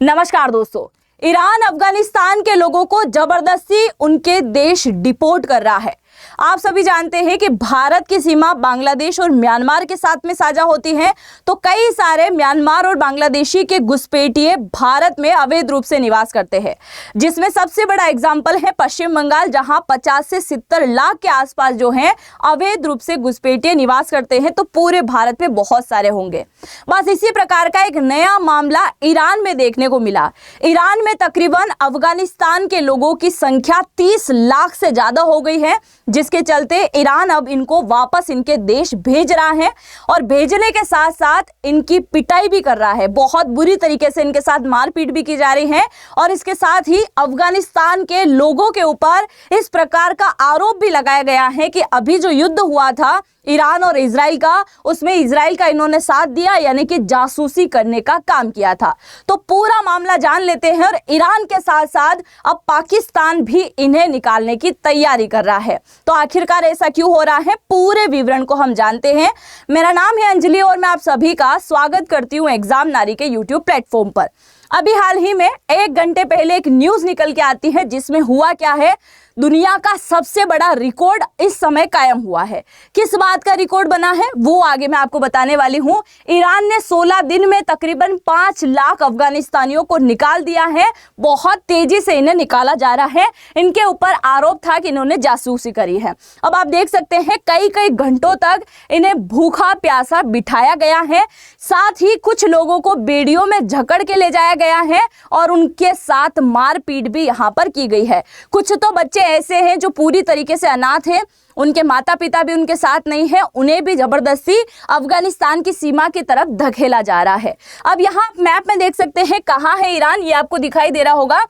नमस्कार दोस्तों। ईरान अफगानिस्तान के लोगों को जबरदस्ती उनके देश डिपोर्ट कर रहा है। आप सभी जानते हैं कि भारत की सीमा बांग्लादेश और म्यांमार के साथ में साझा होती है, तो कई सारे म्यांमार और बांग्लादेशी के घुसपैठिए भारत में अवैध रूप से निवास करते हैं, जिसमें सबसे बड़ा एग्जाम्पल है पश्चिम बंगाल, जहां 50 से 70 लाख के आसपास जो हैं अवैध रूप से घुसपैठिए निवास करते हैं। तो पूरे भारत में बहुत सारे होंगे। बस इसी प्रकार का एक नया मामला ईरान में देखने को मिला। ईरान में तकरीबन अफगानिस्तान के लोगों की संख्या 30 लाख से ज्यादा हो गई है, जिसके चलते ईरान अब इनको वापस इनके देश भेज रहा है और भेजने के साथ साथ इनकी पिटाई भी कर रहा है। बहुत बुरी तरीके से इनके साथ मारपीट भी की जा रही है और इसके साथ ही अफगानिस्तान के लोगों के ऊपर इस प्रकार का आरोप भी लगाया गया है कि अभी जो युद्ध हुआ था ईरान और इजराइल का, उसमें इजराइल का इन्होंने साथ दिया, यानी कि जासूसी करने का काम किया था। तो पूरा मामला जान लेते हैं और ईरान के साथ साथ अब पाकिस्तान भी इन्हें निकालने की तैयारी कर रहा है। तो आखिरकार ऐसा क्यों हो रहा है, पूरे विवरण को हम जानते हैं। मेरा नाम है अंजलि और मैं आप सभी का स्वागत करती हूँ एग्जाम नारी के यूट्यूब प्लेटफॉर्म पर। अभी हाल ही में 1 घंटे पहले एक न्यूज निकल के आती है, जिसमें हुआ क्या है, दुनिया का सबसे बड़ा रिकॉर्ड इस समय कायम हुआ है। किस बात का रिकॉर्ड बना है वो आगे मैं आपको बताने वाली हूं। ईरान ने 16 दिन में तकरीबन 5 लाख अफगानिस्तानियों को निकाल दिया है। बहुत तेजी से इन्हें निकाला जा रहा है। इनके ऊपर आरोप था कि इन्होंने जासूसी करी है। अब आप देख सकते हैं कई कई घंटों तक इन्हें भूखा प्यासा बिठाया गया है। साथ ही कुछ लोगों को बेड़ियों में जकड़ के ले जाया गया है और उनके साथ मारपीट भी यहाँ पर की गई है। कुछ तो बच्चे ऐसे हैं जो पूरी तरीके से अनाथ हैं, उनके माता पिता भी उनके साथ नहीं है, उन्हें भी जबरदस्ती अफगानिस्तान की सीमा की तरफ धकेला जा रहा है। अब यहाँ मैप में देख सकते हैं कहाँ है ईरान, ये आपको दिखाई दे रहा होगा।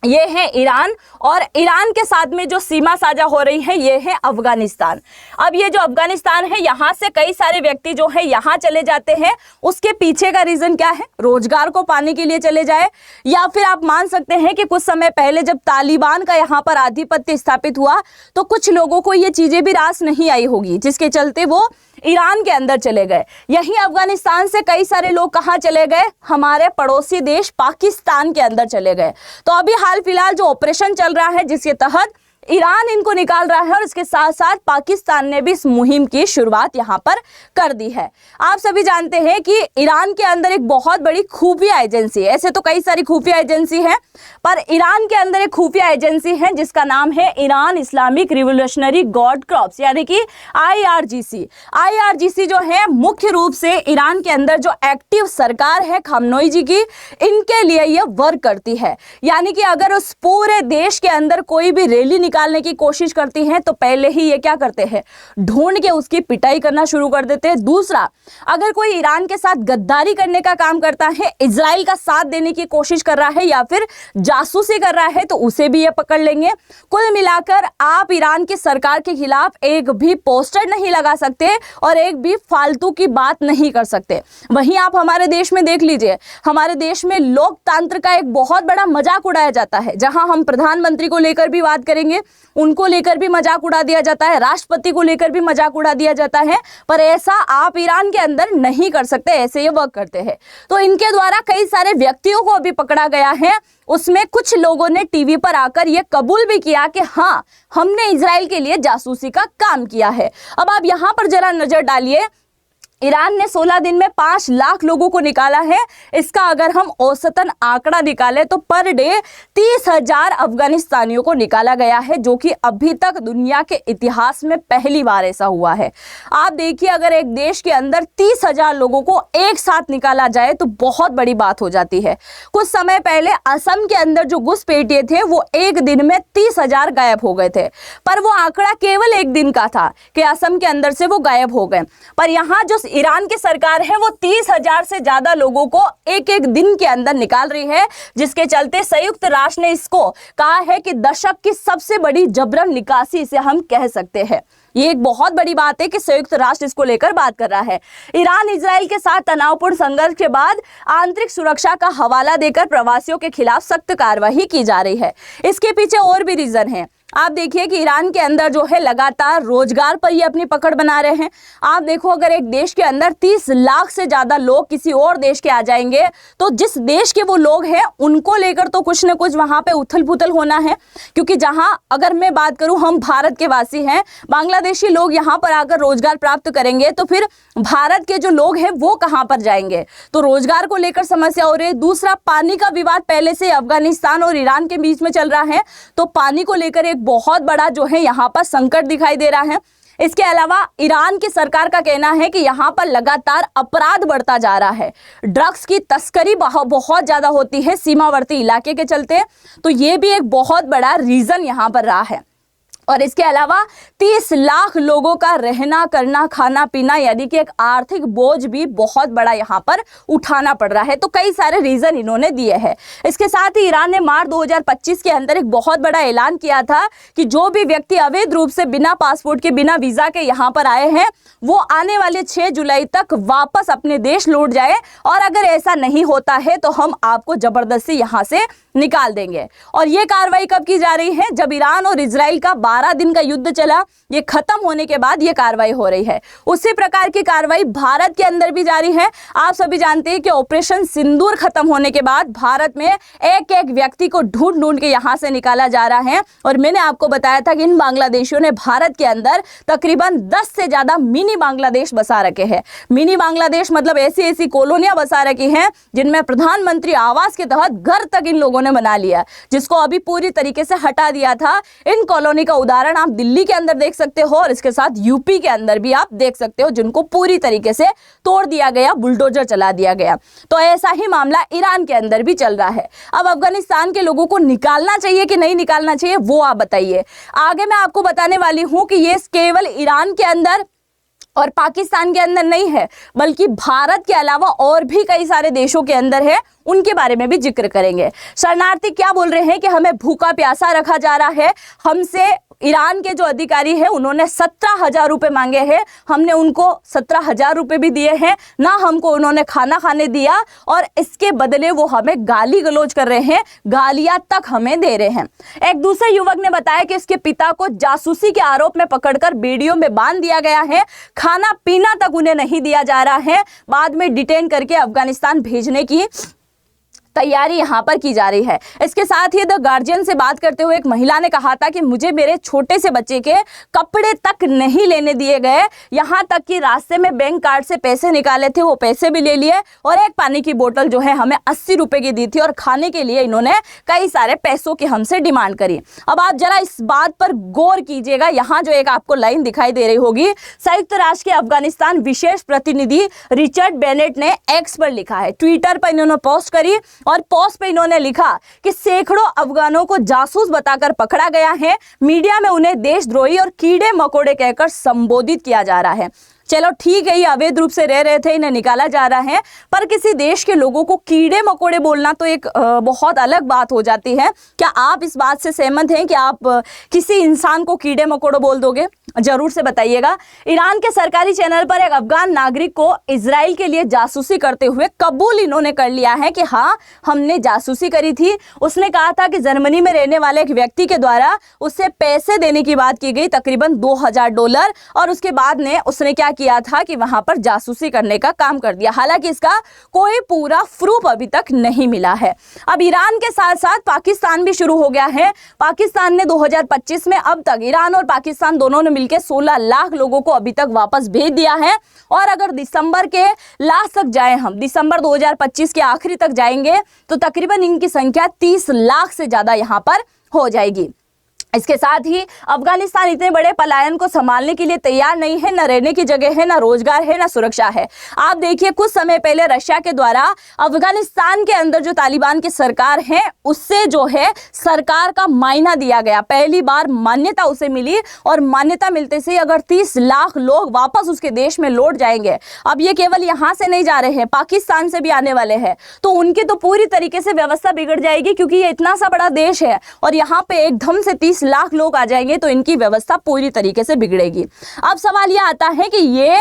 ये है ईरान और ईरान के साथ में जो सीमा साझा हो रही है ये है अफगानिस्तान। अब ये जो अफगानिस्तान है, यहाँ से कई सारे व्यक्ति जो है यहाँ चले जाते हैं। उसके पीछे का रीजन क्या है, रोजगार को पाने के लिए चले जाए, या फिर आप मान सकते हैं कि कुछ समय पहले जब तालिबान का यहाँ पर आधिपत्य स्थापित हुआ तो कुछ लोगों को ये चीजें भी रास नहीं आई होगी, जिसके चलते वो ईरान के अंदर चले गए। यही अफगानिस्तान से कई सारे लोग कहाँ चले गए, हमारे पड़ोसी देश पाकिस्तान के अंदर चले गए। तो अभी हाल फिलहाल जो ऑपरेशन चल रहा है, जिसके तहत ईरान इनको निकाल रहा है और इसके साथ साथ पाकिस्तान ने भी इस मुहिम की शुरुआत यहाँ पर कर दी है। आप सभी जानते हैं कि ईरान के अंदर एक बहुत बड़ी खुफिया एजेंसी है। ऐसे तो कई सारी खुफिया एजेंसी है, पर ईरान के अंदर एक खुफिया एजेंसी है जिसका नाम है Iran Islamic revolutionary guard corps, यानी कि IRGC। IRGC जो है मुख्य रूप से ईरान के अंदर जो एक्टिव सरकार है खामनोई जी की, इनके लिए ये वर्क करती है। यानी कि अगर उस पूरे देश के अंदर कोई भी रैली निकालने की कोशिश करती हैं तो पहले ही ये क्या करते हैं, ढूंढ के उसकी पिटाई करना शुरू कर देते हैं। दूसरा, अगर कोई ईरान के साथ गद्दारी करने का काम करता है, इजराइल का साथ देने की कोशिश कर रहा है या फिर जासूसी कर रहा है, तो उसे भी ये पकड़ लेंगे। कुल मिलाकर आप ईरान की सरकार के खिलाफ एक भी पोस्टर नहीं लगा सकते और एक भी फालतू की बात नहीं कर सकते। वहीं आप हमारे देश में देख लीजिए, हमारे देश में लोकतंत्र का एक बहुत बड़ा मजाक उड़ाया जाता है। जहां हम प्रधानमंत्री को लेकर भी बात करेंगे, उनको लेकर भी मजाक उड़ा दिया जाता है, राष्ट्रपति को लेकर भी मजाक उड़ा दिया जाता है, पर ऐसा आप ईरान के अंदर नहीं कर सकते। ऐसे ये वर्क करते हैं। तो इनके द्वारा कई सारे व्यक्तियों को अभी पकड़ा गया है। उसमें कुछ लोगों ने टीवी पर आकर यह कबूल भी किया कि हाँ, हमने इजराइल के लिए जासूसी का काम किया है। अब आप यहां पर जरा नजर डालिए, ईरान ने 16 दिन में 5 लाख लोगों को निकाला है। इसका अगर हम औसतन आंकड़ा निकालें तो पर डे 30,000 अफगानिस्तानियों को निकाला गया है, जो कि अभी तक दुनिया के इतिहास में पहली बार ऐसा हुआ है। आप देखिए, अगर एक देश के अंदर 30,000 लोगों को एक साथ निकाला जाए तो बहुत बड़ी बात हो जाती है। कुछ समय पहले असम के अंदर जो घुसपैठिए थे वो एक दिन में 30,000 गायब हो गए थे, पर वो आंकड़ा केवल एक दिन का था कि असम के अंदर से वो गायब हो गए। पर यहाँ जो ईरान की सरकार है वो 30,000 से ज्यादा लोगों को एक एक दिन के अंदर निकाल रही है, जिसके चलते संयुक्त राष्ट्र ने इसको कहा है कि दशक की सबसे बड़ी जबरन निकासी इसे हम कह सकते हैं। ये एक बहुत बड़ी बात है कि संयुक्त राष्ट्र इसको लेकर बात कर रहा है। ईरान इजराइल के साथ तनावपूर्ण संघर्ष के बाद आंतरिक सुरक्षा का हवाला देकर प्रवासियों के खिलाफ सख्त कार्रवाई की जा रही है। इसके पीछे और भी रीजन है। आप देखिए कि ईरान के अंदर जो है लगातार रोजगार पर ये अपनी पकड़ बना रहे हैं। आप देखो अगर एक देश के अंदर 30 लाख से ज्यादा लोग किसी और देश के आ जाएंगे तो जिस देश के वो लोग हैं उनको लेकर तो कुछ न कुछ वहां पे उथल पुथल होना है। क्योंकि जहां अगर मैं बात करूं हम भारत के वासी हैं, बांग्लादेशी लोग यहां पर आकर रोजगार प्राप्त करेंगे तो फिर भारत के जो लोग हैं वो कहां पर जाएंगे। तो रोजगार को लेकर समस्या हो रही है। दूसरा, पानी का विवाद पहले से अफगानिस्तान और ईरान के बीच में चल रहा है, तो पानी को लेकर एक बहुत बड़ा जो है यहाँ पर संकट दिखाई दे रहा है। इसके अलावा ईरान की सरकार का कहना है कि यहाँ पर लगातार अपराध बढ़ता जा रहा है, ड्रग्स की तस्करी बहुत ज्यादा होती है सीमावर्ती इलाके के चलते, तो ये भी एक बहुत बड़ा रीजन यहाँ पर रहा है। और इसके अलावा 30 लाख लोगों का रहना करना खाना पीना यानी कि एक आर्थिक बोझ भी बहुत बड़ा यहाँ पर उठाना पड़ रहा है। तो कई सारे रीजन इन्होंने दिए हैं। इसके साथ ही ईरान ने मार्च 2025 के अंदर एक बहुत बड़ा ऐलान किया था कि जो भी व्यक्ति अवैध रूप से बिना पासपोर्ट के बिना वीजा के यहाँ पर आए हैं वो आने वाले 6 जुलाई तक वापस अपने देश लौट जाए, और अगर ऐसा नहीं होता है तो हम आपको जबरदस्ती यहाँ से निकाल देंगे। और ये कार्रवाई कब की जा रही है? जब ईरान और इजराइल का 12 दिन का युद्ध चला, ये खत्म होने के बाद ये कार्रवाई हो रही है। उसी प्रकार की कार्रवाई भारत के अंदर भी जारी है। आप सभी जानते हैं कि ऑपरेशन सिंदूर खत्म होने के बाद भारत में एक एक व्यक्ति को ढूंढ ढूंढ के यहां से निकाला जा रहा है। और मैंने आपको बताया था कि इन बांग्लादेशियों ने भारत के अंदर तकरीबन 10 से ज्यादा मिनी बांग्लादेश बसा रखे हैं। मिनी बांग्लादेश मतलब ऐसी कॉलोनियां बसा रखी हैं जिनमें प्रधानमंत्री आवास के तहत घर तक इन लोगों ने बना लिया, जिसको अभी पूरी तरीके से हटा दिया था। इन कॉलोनी का उदाहरण आप दिल्ली के अंदर देख सकते हो और इसके साथ यूपी के अंदर भी आप देख सकते हो, जिनको पूरी तरीके से तोड़ दिया गया, बुलडोजर चला दिया गया। तो ऐसा ही मामला ईरान के अंदर भी चल रहा है। अब अफगानिस्तान के लोगों को निकालना चाहिए कि नहीं निकालना चाहिए वो आप बताइए। आगे मैं आपको बताने वाली हूं कि ये केवल ईरान के अंदर और पाकिस्तान के अंदर नहीं है, बल्कि भारत के अलावा और भी कई सारे देशों के अंदर है, उनके बारे में भी जिक्र करेंगे। शरणार्थी क्या बोल रहे हैं कि हमें भूखा प्यासा रखा जा रहा है। हमसे ईरान के जो अधिकारी हैं उन्होंने 17,000 रुपए मांगे हैं, हमने उनको 17,000 रुपए भी दिए हैं, ना हमको उन्होंने खाना खाने दिया, और इसके बदले वो हमें गाली गलौज कर रहे हैं, गालियां तक हमें दे रहे हैं। एक दूसरे युवक ने बताया कि इसके पिता को जासूसी के आरोप में पकड़कर बेड़ियों में बांध दिया गया है, खाना पीना तक उन्हें नहीं दिया जा रहा है, बाद में डिटेन करके अफगानिस्तान भेजने की तैयारी यहां पर की जा रही है। इसके साथ ही द गार्जियन से बात करते हुए एक महिला ने कहा था कि मुझे मेरे छोटे से बच्चे के कपड़े तक नहीं लेने दिए गए, यहां तक कि रास्ते में बैंक कार्ड से पैसे निकाले थे वो पैसे भी ले लिए, और एक पानी की बोतल जो है हमें 80 रुपए की दी थी, और खाने के लिए इन्होंने कई सारे पैसों की हमसे डिमांड करी। अब आप जरा इस बात पर गौर कीजिएगा, यहाँ जो एक आपको लाइन दिखाई दे रही होगी, संयुक्त राष्ट्र के अफगानिस्तान विशेष प्रतिनिधि रिचर्ड बेनेट ने एक्स पर लिखा है, ट्विटर पर इन्होंने पोस्ट करी, और पोस्ट पे इन्होंने लिखा कि सैकड़ों अफगानों को जासूस बताकर पकड़ा गया है, मीडिया में उन्हें देशद्रोही और कीड़े मकोड़े कहकर संबोधित किया जा रहा है। चलो ठीक है, ये अवैध रूप से रह रहे थे, इन्हें निकाला जा रहा है, पर किसी देश के लोगों को कीड़े मकोड़े बोलना तो एक बहुत अलग बात हो जाती है। क्या आप इस बात से सहमत हैं कि आप किसी इंसान को कीड़े मकोड़े बोल दोगे? जरूर से बताइएगा। ईरान के सरकारी चैनल पर एक अफगान नागरिक को इजराइल के लिए जासूसी करते हुए कबूल इन्होंने कर लिया है कि हाँ हमने जासूसी करी थी। उसने कहा था कि जर्मनी में रहने वाले एक व्यक्ति के द्वारा उसे पैसे देने की बात की गई, तकरीबन $2,000, और उसके बाद ने उसने क्या किया था कि वहां पर जासूसी करने का काम कर दिया। हालांकि इसका कोई पूरा प्रूफ अभी तक नहीं मिला है। अब ईरान के साथ साथ पाकिस्तान भी शुरू हो गया है। पाकिस्तान ने 2025 में अब तक ईरान और पाकिस्तान दोनों ने मिलकर 16 लाख लोगों को अभी तक वापस भेज दिया है, और अगर दिसंबर के लास्ट तक जाए, हम दिसंबर 2025 के आखिरी तक जाएंगे तो तकरीबन इनकी संख्या 30 लाख से ज्यादा यहां पर हो जाएगी। इसके साथ ही अफगानिस्तान इतने बड़े पलायन को संभालने के लिए तैयार नहीं है, न रहने की जगह है, न रोजगार है, न सुरक्षा है। आप देखिए कुछ समय पहले रशिया के द्वारा अफगानिस्तान के अंदर जो तालिबान की सरकार है उससे जो है सरकार का मायना दिया गया, पहली बार मान्यता उसे मिली, और मान्यता मिलते से अगर 30 लाख लोग वापस उसके देश में लौट जाएंगे, अब ये केवल यहां से नहीं जा रहे हैं, पाकिस्तान से भी आने वाले हैं, तो उनकी तो पूरी तरीके से व्यवस्था बिगड़ जाएगी, क्योंकि ये इतना सा बड़ा देश है और यहाँ पे एकदम से 30 लाख लोग आ जाएंगे तो इनकी व्यवस्था पूरी तरीके से बिगड़ेगी। अब सवाल यह आता है कि ये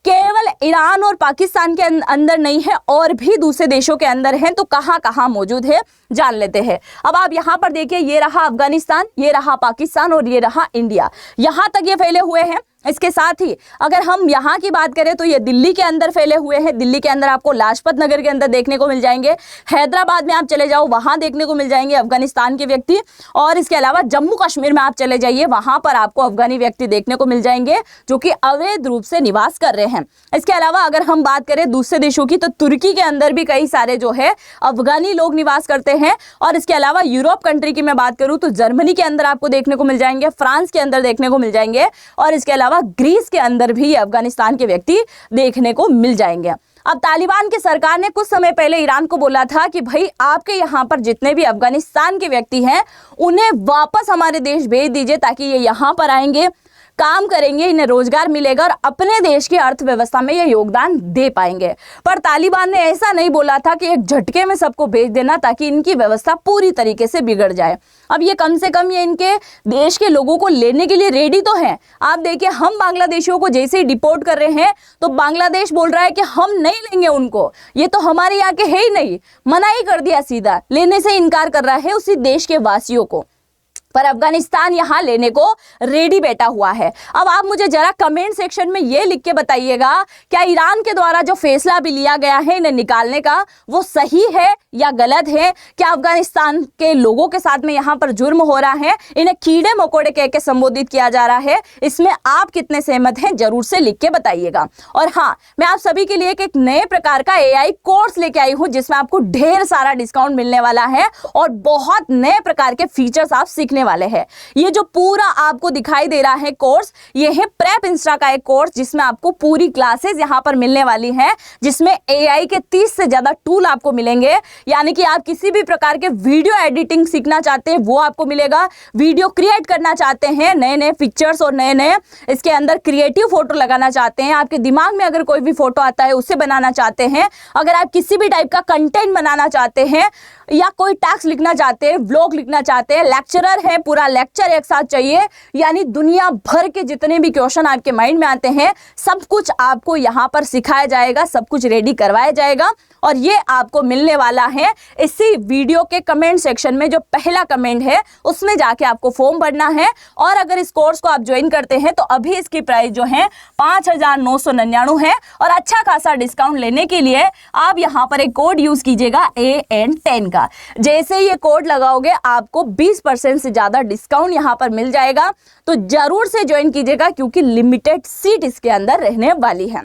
केवल ईरान और पाकिस्तान के अंदर नहीं है और भी दूसरे देशों के अंदर है, तो कहां कहां मौजूद है जान लेते हैं। अब आप यहां पर देखिए, ये रहा अफगानिस्तान, ये रहा पाकिस्तान और ये रहा इंडिया, यहां तक ये फैले हुए हैं। इसके साथ ही अगर हम यहाँ की बात करें तो ये दिल्ली के अंदर फैले हुए हैं। दिल्ली के अंदर आपको लाजपत नगर के अंदर देखने को मिल जाएंगे, हैदराबाद में आप चले जाओ वहां देखने को मिल जाएंगे अफगानिस्तान के व्यक्ति, और इसके अलावा जम्मू कश्मीर में आप चले जाइए वहां पर आपको अफगानी व्यक्ति देखने को मिल जाएंगे जो कि अवैध रूप से निवास कर रहे हैं। इसके अलावा अगर हम बात करें दूसरे देशों की, तो तुर्की के अंदर भी कई सारे जो है अफगानी लोग निवास करते हैं। और इसके अलावा यूरोप कंट्री की मैं बात करूं तो जर्मनी के अंदर आपको देखने को मिल जाएंगे, फ्रांस के अंदर देखने को मिल जाएंगे, और इसके अलावा ग्रीस के अंदर भी अफगानिस्तान के व्यक्ति देखने को मिल जाएंगे। अब तालिबान की सरकार ने कुछ समय पहले ईरान को बोला था कि भाई आपके यहाँ पर जितने भी अफगानिस्तान के व्यक्ति हैं उन्हें वापस हमारे देश भेज दीजिए, ताकि ये यहाँ पर आएंगे, काम करेंगे, इन्हें रोजगार मिलेगा और अपने देश की अर्थव्यवस्था में ये योगदान दे पाएंगे। पर तालिबान ने ऐसा नहीं बोला था कि एक झटके में सबको भेज देना ताकि इनकी व्यवस्था पूरी तरीके से बिगड़ जाए। अब ये कम से कम ये इनके देश के लोगों को लेने के लिए रेडी तो हैं। आप देखिए, हम बांग्लादेशियों को जैसे ही डिपोर्ट कर रहे हैं तो बांग्लादेश बोल रहा है कि हम नहीं लेंगे उनको, ये तो हमारे यहाँ के है ही नहीं, मना ही कर दिया, सीधा लेने से इनकार कर रहा है उसी देश के वासियों को। पर अफगानिस्तान यहां लेने को रेडी बैठा हुआ है। अब आप मुझे जरा कमेंट सेक्शन में ये लिख के बताइएगा, क्या ईरान के द्वारा जो फैसला भी लिया गया है इन्हें निकालने का वो सही है या गलत है? क्या अफगानिस्तान के लोगों के साथ में यहां पर जुर्म हो रहा है, इन्हें कीड़े मकोड़े कह के संबोधित किया जा रहा है? इसमें आप कितने सहमत हैं जरूर से लिख के बताइएगा। और हाँ, मैं आप सभी के लिए एक नए प्रकार का AI कोर्स लेके आई हूं जिसमें आपको ढेर सारा डिस्काउंट मिलने वाला है और बहुत नए प्रकार के फीचर्स आप सीखने वाले हैं। ये जो पूरा आपको दिखाई दे रहा है कोर्स, ये है प्रेप इंस्टा का एक कोर्स जिसमें आपको पूरी क्लासेस यहां पर मिलने वाली हैं, जिसमें AI के 30 से ज्यादा टूल आपको मिलेंगे। यानी कि आप किसी भी प्रकार के वीडियो एडिटिंग सीखना चाहते हैं वो आपको मिलेगा, वीडियो क्रिएट करना चाहते हैं, नए नए पिक्चर्स और नए नए इसके अंदर क्रिएटिव फोटो लगाना चाहते हैं, आपके दिमाग में अगर कोई भी फोटो आता है उसे बनाना चाहते हैं, अगर आप किसी भी टाइप का कंटेंट बनाना चाहते हैं या कोई टैक्स लिखना चाहते हैं, व्लॉग लिखना चाहते हैं, लेक्चरर है, पूरा लेक्चर एक साथ चाहिए, यानी दुनिया भर के जितने भी क्वेश्चन आपके माइंड में आते हैं सब कुछ आपको यहाँ पर सिखाया जाएगा, सब कुछ रेडी करवाया जाएगा। और ये आपको मिलने वाला है इसी वीडियो के कमेंट सेक्शन में, जो पहला कमेंट है उसमें जाके आपको फॉर्म भरना है। और अगर इस कोर्स को आप ज्वाइन करते हैं तो अभी इसकी प्राइस जो है 5,999 है, और अच्छा खासा डिस्काउंट लेने के लिए आप यहाँ पर एक कोड यूज कीजिएगा AN10 का। जैसे ये कोड लगाओगे आपको 20% से ज्यादा डिस्काउंट यहाँ पर मिल जाएगा, तो जरूर से ज्वाइन कीजिएगा क्योंकि लिमिटेड सीट इसके अंदर रहने वाली है।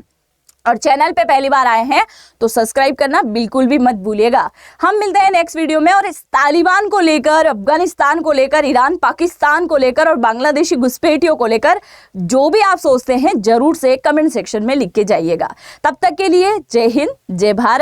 और चैनल पे पहली बार आए हैं तो सब्सक्राइब करना बिल्कुल भी मत भूलिएगा। हम मिलते हैं नेक्स्ट वीडियो में, और इस तालिबान को लेकर, अफगानिस्तान को लेकर, ईरान पाकिस्तान को लेकर और बांग्लादेशी घुसपैठियों को लेकर जो भी आप सोचते हैं जरूर से कमेंट सेक्शन में लिख के जाइएगा। तब तक के लिए जय हिंद, जय भारत।